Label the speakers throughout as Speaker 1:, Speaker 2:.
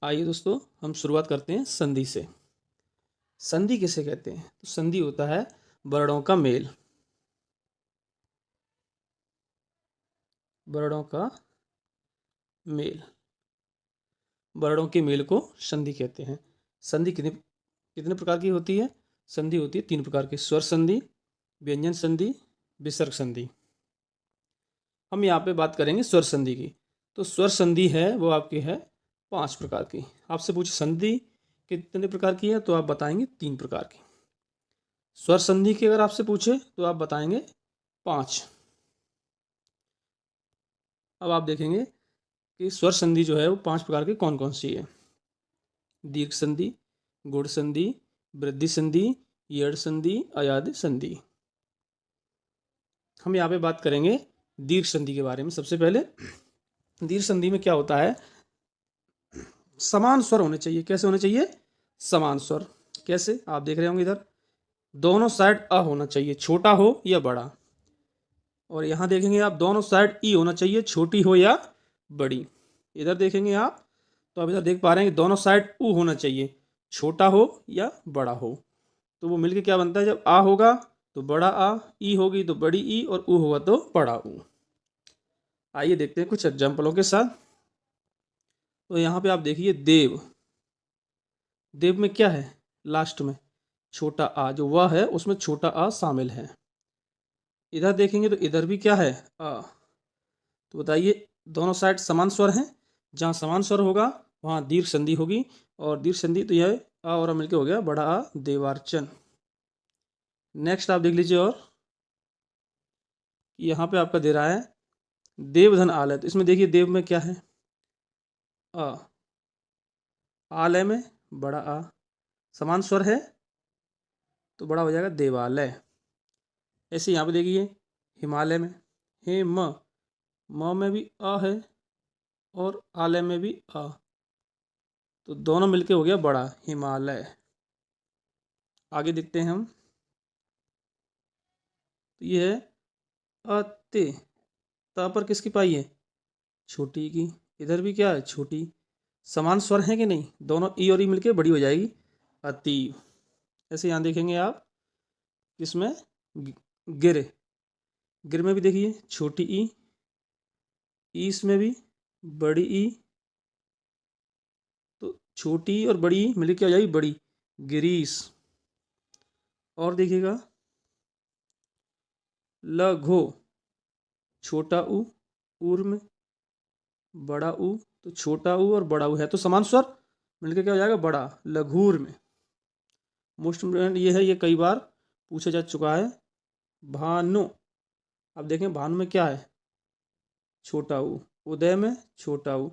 Speaker 1: आइए दोस्तों, हम शुरुआत करते हैं संधि से। संधि किसे कहते हैं? तो संधि होता है वर्णों का मेल। वर्णों का मेल, वर्णों के मेल को संधि कहते हैं। संधि कितने कितने प्रकार की होती है? संधि होती है 3 प्रकार की: स्वर संधि, व्यंजन संधि, विसर्ग संधि। हम यहाँ पे बात करेंगे स्वर संधि की। तो स्वर संधि है वो आपकी है 5 प्रकार की। आपसे पूछे संधि कितने प्रकार की है तो आप बताएंगे 3 प्रकार की। स्वर संधि की अगर आपसे पूछे तो आप बताएंगे 5। अब आप देखेंगे कि स्वर संधि जो है वो 5 प्रकार की कौन कौन सी है। दीर्घ संधि, गुण संधि, वृद्धि संधि, यड़ संधि, अयाद संधि। हम यहाँ पे बात करेंगे दीर्घ संधि के बारे में। सबसे पहले दीर्घ संधि में क्या होता है, समान स्वर होने चाहिए। कैसे होने चाहिए? समान स्वर। कैसे? आप देख रहे होंगे इधर दोनों साइड अ होना चाहिए, छोटा हो या बड़ा। और यहाँ देखेंगे आप दोनों साइड ई होना चाहिए, छोटी हो या बड़ी। इधर देखेंगे आप तो आप इधर देख पा रहे हैं कि दोनों साइड ऊ होना चाहिए, छोटा हो या बड़ा हो। तो वो मिलके क्या बनता है? जब आ होगा तो बड़ा आ, ई होगी तो बड़ी ई, और ऊ होगा तो बड़ा ऊ। आइए देखते हैं कुछ एग्जाम्पलों के साथ। तो यहाँ पे आप देखिए देव। देव में क्या है? लास्ट में छोटा आ, जो वह है उसमें छोटा आ शामिल है। इधर देखेंगे तो इधर भी क्या है? आ। तो बताइए दोनों साइड समान स्वर हैं। जहाँ समान स्वर होगा वहाँ दीर्घ संधि होगी। और दीर्घ संधि तो यह आ और आ मिलके हो गया बड़ा आ, देवार्चन। नेक्स्ट आप देख लीजिए। और यहाँ पे आपका दे रहा है देवधन आलय। तो इसमें देखिए देव में क्या है? आ। आलय में बड़ा आ, समान स्वर है तो बड़ा हो जाएगा देवालय। ऐसे यहाँ पे देखिए हिमालय में हे म में भी आ है और आलय में भी आ, तो दोनों मिलके हो गया बड़ा हिमालय। आगे देखते हैं हम। तो ये है अते। ता पर किसकी पाई है? छोटी की। इधर भी क्या है? छोटी। समान स्वर है कि नहीं? दोनों ई और ई मिलके बड़ी हो जाएगी अति। ऐसे यहाँ देखेंगे आप इसमें गिर। गिर में भी देखिए छोटी ई, इसमें भी बड़ी ई, तो छोटी और बड़ी ई मिलके क्या हो जाएगी? बड़ी गिरीश। और देखिएगा लघो, छोटा ऊ, उर में बड़ा ऊ, तो छोटा ऊ और बड़ा ऊ है तो समान स्वर, मिलके क्या हो जाएगा? बड़ा लघुर में। मोस्ट इम्पोर्टेंट ये है, ये कई बार पूछा जा चुका है। भानु। अब देखें भानु में क्या है? छोटा ऊ। उदय में छोटा ऊ,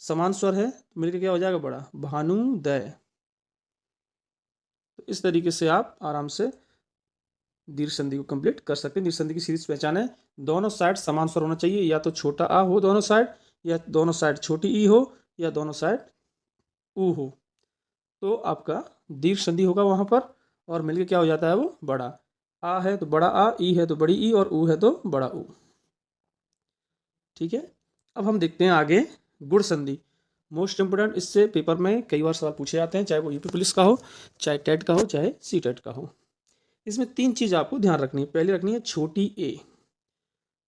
Speaker 1: समान स्वर है तो मिलके क्या हो जाएगा? बड़ा भानुदय। तो इस तरीके से आप आराम से दीर्घ संधि को कंप्लीट कर सकते हैं। दीर्घ संधि की सीरीज पहचान है, दोनों साइड समान स्वर होना चाहिए, या तो छोटा आ हो दोनों साइड, या दोनों साइड छोटी ई हो, या दोनों साइड ऊ हो, तो आपका दीर्घ संधि होगा वहां पर। और मिलके क्या हो जाता है? वो बड़ा आ है तो बड़ा आ, ई है तो बड़ी ई, और ऊ है तो बड़ा ऊ। ठीक है। अब हम देखते हैं आगे गुण संधि। मोस्ट इंपोर्टेंट, इससे पेपर में कई बार सवाल पूछे जाते हैं, चाहे वो यूपी पुलिस का हो, चाहे टेट का हो, चाहे सी टेट का हो। इसमें 3 चीज़ आपको ध्यान रखनी है। पहले रखनी है छोटी ए,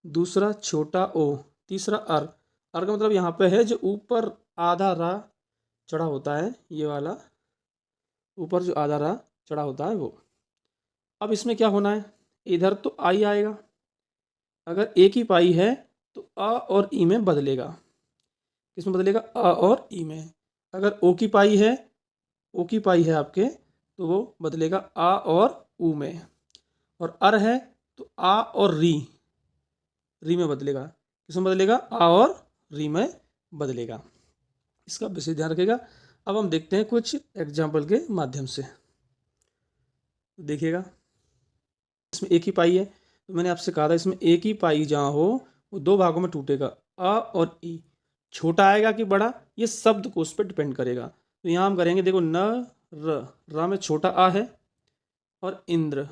Speaker 1: दूसरा छोटा ओ, तीसरा अर। अर का मतलब यहाँ पे है जो ऊपर आधा रा चढ़ा होता है, ये वाला ऊपर जो आधा रा चढ़ा होता है वो। अब इसमें क्या होना है? इधर तो आई आएगा, अगर एक ही पाई है तो अ और ई में बदलेगा। किसमें बदलेगा? अ और ई में। अगर ओ की पाई है, ओ की पाई है आपके, तो वो बदलेगा आ और ऊ में। और अर है तो आ और री में बदलेगा। किसमें बदलेगा? आ और री में बदलेगा। इसका विशेष ध्यान रखिएगा। अब हम देखते हैं कुछ एग्जाम्पल के माध्यम से। देखिएगा इसमें एक ही पाई है, तो मैंने आपसे कहा था इसमें एक ही पाई जहाँ हो वो 2 भागों में टूटेगा, अ और ई। छोटा आएगा कि बड़ा, ये शब्द को उस पर डिपेंड करेगा। तो यहाँ हम करेंगे, देखो न र में छोटा आ है और इंद्र,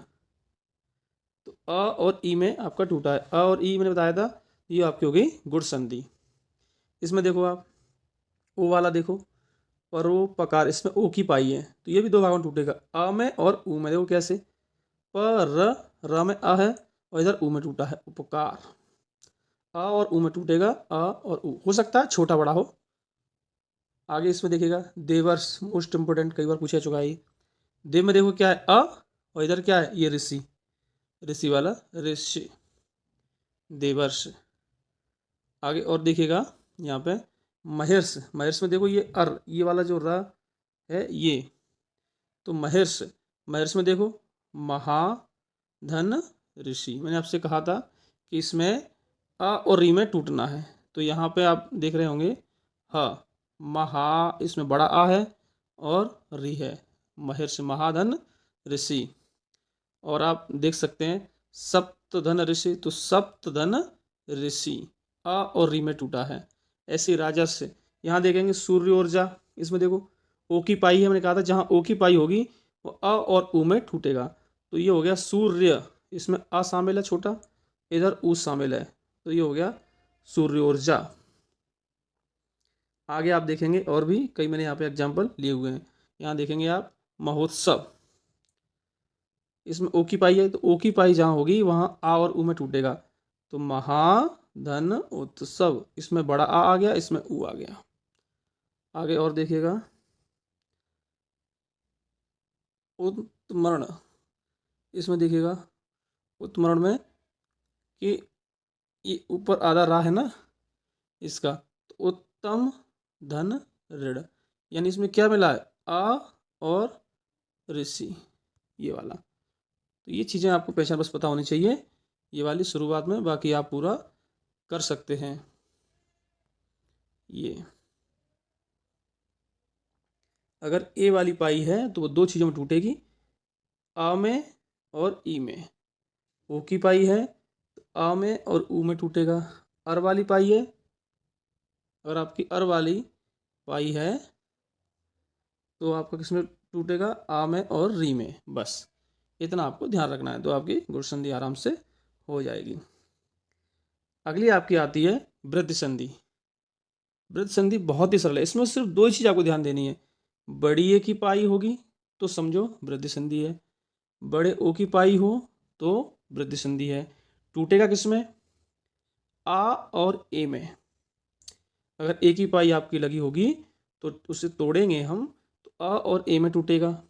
Speaker 1: तो अ और ई में आपका टूटा है। अ और ई मैंने बताया था, ये आपकी हो गई गुण संधि। इसमें देखो आप ओ वाला देखो, परोपकार, इसमें ओ की पाई है तो ये भी दो भागों में टूटेगा, अ में और ऊ में। देखो कैसे, र में अ है और इधर ऊ में टूटा है, उपकार। अ और ऊ में टूटेगा, अ और ऊ, हो सकता है छोटा बड़ा हो। आगे इसमें देखिएगा देवर्ष, मोस्ट इंपोर्टेंट, कई बार पूछा चुका है ये। देव में देखो क्या है, अ, और इधर क्या है, ये ऋषि, ऋषि वाला ऋषि, देवर्ष। आगे और देखिएगा यहाँ पे महेर्ष, महेर्ष में देखो ये ये वाला जो र है ये, तो महेर्ष, महेर्ष में देखो महाधन ऋषि। मैंने आपसे कहा था कि इसमें अ और री में टूटना है, तो यहाँ पे आप देख रहे होंगे ह, महा, इसमें बड़ा आ है और री है, महेर्ष महाधन ऋषि। और आप देख सकते हैं सप्तधन ऋषि, तो सप्तधन ऋषि, अ और री में टूटा है। ऐसी राजस्य, यहाँ देखेंगे सूर्य ऊर्जा, इसमें देखो ओ की पाई है, मैंने कहा था जहाँ ओ की पाई होगी वो अ और ऊ में टूटेगा, तो ये हो गया सूर्य, इसमें अ शामिल है छोटा, इधर ऊ शामिल है, तो ये हो गया सूर्य ऊर्जा। आगे आप देखेंगे और भी कई मैंने यहाँ पे एग्जाम्पल लिए हुए हैं। यहाँ देखेंगे आप महोत्सव, इसमें ओ की पाई है तो ओ की पाई जहाँ होगी वहाँ आ और ऊ में टूटेगा, तो महाधन उत्सव, इसमें बड़ा आ गया, इसमें ऊ आ गया। आगे और देखिएगा उत्मरण, इसमें देखिएगा उत्मरण में कि ये ऊपर आधा रा है ना इसका, तो उत्तम धन ऋण, यानी इसमें क्या मिला है, आ और ऋषि, ये वाला। तो ये चीज़ें आपको पहचान बस पता होनी चाहिए ये वाली शुरुआत में, बाकी आप पूरा कर सकते हैं। ये अगर ए वाली पाई है तो वो दो चीज़ों में टूटेगी, आ में और ई में। ओ की पाई है तो आ में और ऊ में टूटेगा। अर वाली पाई है, अगर आपकी अर वाली पाई है तो आपका किस में टूटेगा, आ में और री में। बस इतना आपको ध्यान रखना है, तो आपकी गुण संधि आराम से हो जाएगी। अगली आपकी आती है वृद्धि संधि। वृद्धि संधि बहुत ही सरल है, इसमें सिर्फ दो ही चीज़ आपको ध्यान देनी है, बड़ी ए की पाई होगी तो समझो वृद्धि संधि है, बड़े ओ की पाई हो तो वृद्धि संधि है। टूटेगा किसमें, आ और ए में। अगर ए की पाई आपकी लगी होगी तो उसे तोड़ेंगे हम, तो आ और ए में टूटेगा।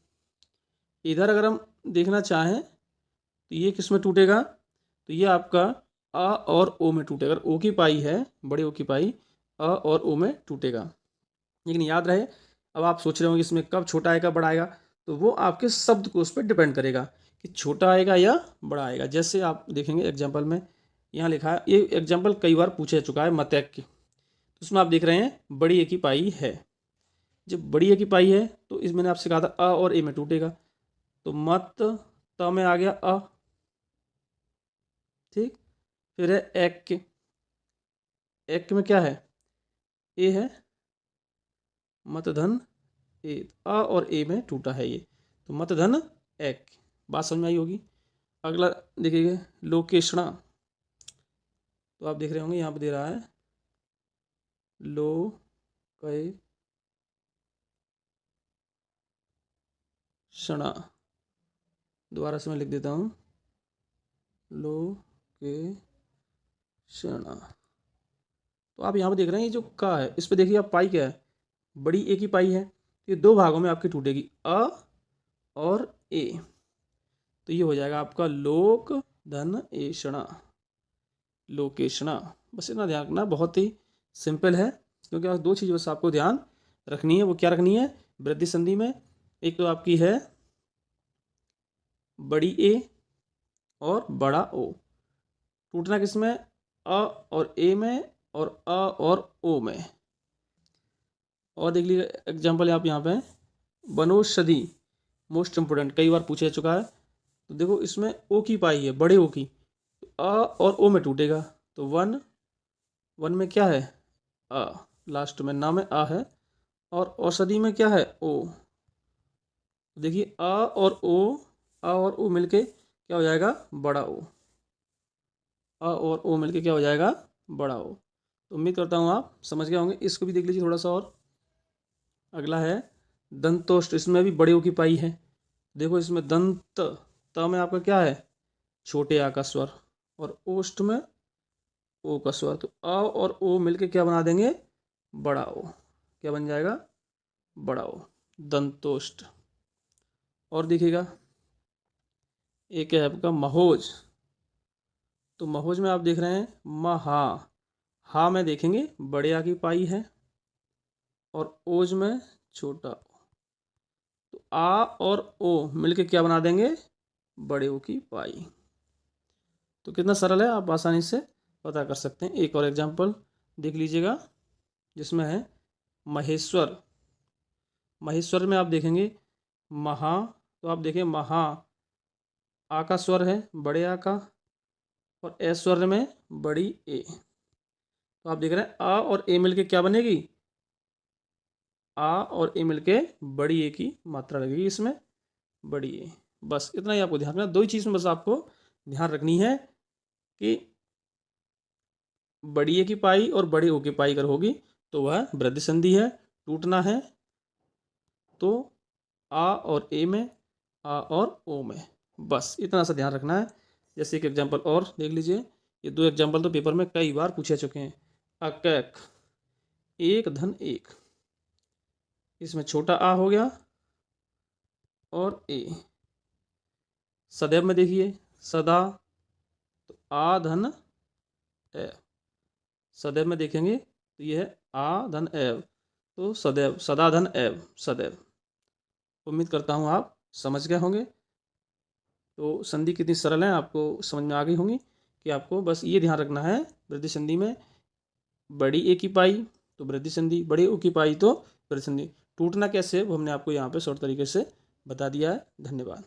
Speaker 1: इधर अगर हम देखना चाहें तो ये किस में टूटेगा, तो ये आपका आ और ओ में टूटेगा। अगर ओ की पाई है, बड़े ओ की पाई, आ और ओ में टूटेगा। लेकिन याद रहे, अब आप सोच रहे होंगे इसमें कब छोटा आएगा बड़ा आएगा, तो वो आपके शब्द को उस पर डिपेंड करेगा कि छोटा आएगा या बड़ा आएगा। जैसे आप देखेंगे एग्जाम्पल में यहाँ लिखा है, ये एग्जाम्पल कई बार पूछा चुका है मतैक की, तो उसमें आप देख रहे हैं बड़ी ए की पाई है। जब बड़ी ए की पाई है तो इस मैंने आपसे कहा था अ और ए में टूटेगा, तो मत त में आ गया अ, ठीक। फिर है एक के, एक में क्या है, ए है, मत धन ए, अ और ए में टूटा है ये, तो मत धन एक। बात समझ में आई होगी। अगला देखिएगा लोकेशणा, तो आप देख रहे होंगे यहाँ पे दे रहा है लो कै क्षणा, दोबारा से मैं लिख देता हूँ लो के क्षणा। तो आप यहाँ पे देख रहे हैं ये जो का है इस पे देखिए आप पाई क्या है, बड़ी ए की पाई है, ये दो भागों में आपकी टूटेगी, अ और ए, तो ये हो जाएगा आपका लोक धन एषणा, लोकेशणा। बस इतना ध्यान रखना, बहुत ही सिंपल है, क्योंकि आज दो चीज़ बस आपको ध्यान रखनी है। वो क्या रखनी है वृद्धि संधि में, एक तो आपकी है बड़ी ए और बड़ा ओ, टूटना किसमें, अ और ए में और अ और ओ में। और देख लीजिए एग्जाम्पल आप यहाँ पे वनौषधि, मोस्ट इंपोर्टेंट, कई बार पूछा चुका है। तो देखो इसमें ओ की पाई है, बड़े ओ की, तो अ और ओ में टूटेगा, तो वन, वन में क्या है अ, लास्ट में ना में आ है, और औषधि में क्या है ओ। देखिए अ और ओ, अ और ओ मिलके क्या हो जाएगा बड़ा ओ, अ और ओ मिलके क्या हो जाएगा बड़ा ओ। तो उम्मीद करता हूँ आप समझ गए होंगे। इसको भी देख लीजिए थोड़ा सा और, अगला है दंतोष्ट, इसमें भी बड़े ओ की पाई है। देखो इसमें दंत, त में आपका क्या है, छोटे आ का स्वर, और ओष्ठ में ओ का स्वर, तो अ और ओ मिलके क्या बना देंगे, बड़ा ओ। क्या बन जाएगा, बड़ा ओ, दंतोष्ट। और देखिएगा एक है आपका महोज, तो महोज में आप देख रहे हैं महा, हा में देखेंगे बड़े आ की पाई है और ओज में छोटा ओ, तो आ और ओ मिलके क्या बना देंगे, बड़े ओ की पाई। तो कितना सरल है, आप आसानी से पता कर सकते हैं। एक और एग्जाम्पल देख लीजिएगा जिसमें है महेश्वर। महेश्वर में आप देखेंगे महा, तो आप देखें महा, आ का स्वर है बड़े आ का, और ऐश्वर्य में बड़ी ए, तो आप देख रहे हैं आ और ए मिलके क्या बनेगी, आ और ए मिलके बड़ी ए की मात्रा लगेगी इसमें, बड़ी ए। बस इतना ही आपको ध्यान रखना, दो ही चीज़ में बस आपको ध्यान रखनी है कि बड़ी ए की पाई और बड़े ओ की पाई अगर होगी तो वह वृद्धि संधि है, टूटना है तो आ और ए में, आ और ओ में, बस इतना सा ध्यान रखना है। जैसे एक एग्जांपल और देख लीजिए, ये दो एग्जांपल तो पेपर में कई बार पूछे चुके हैं। अकैक, एक धन एक, इसमें छोटा आ हो गया और ए। सदैव में देखिए सदा, तो आ धन ए, सदैव में देखेंगे तो यह है आ धन एव, तो सदैव, सदा धन एव, सदैव। उम्मीद करता हूँ आप समझ गए होंगे। तो संधि कितनी सरल है आपको समझ में आ गई होंगी कि आपको बस ये ध्यान रखना है, वृद्धि संधि में बड़ी ए की पाई तो वृद्धि संधि, बड़ी ओ की पाई तो वृद्धि संधि। टूटना कैसे वो हमने आपको यहाँ पे शॉर्ट तरीके से बता दिया है। धन्यवाद।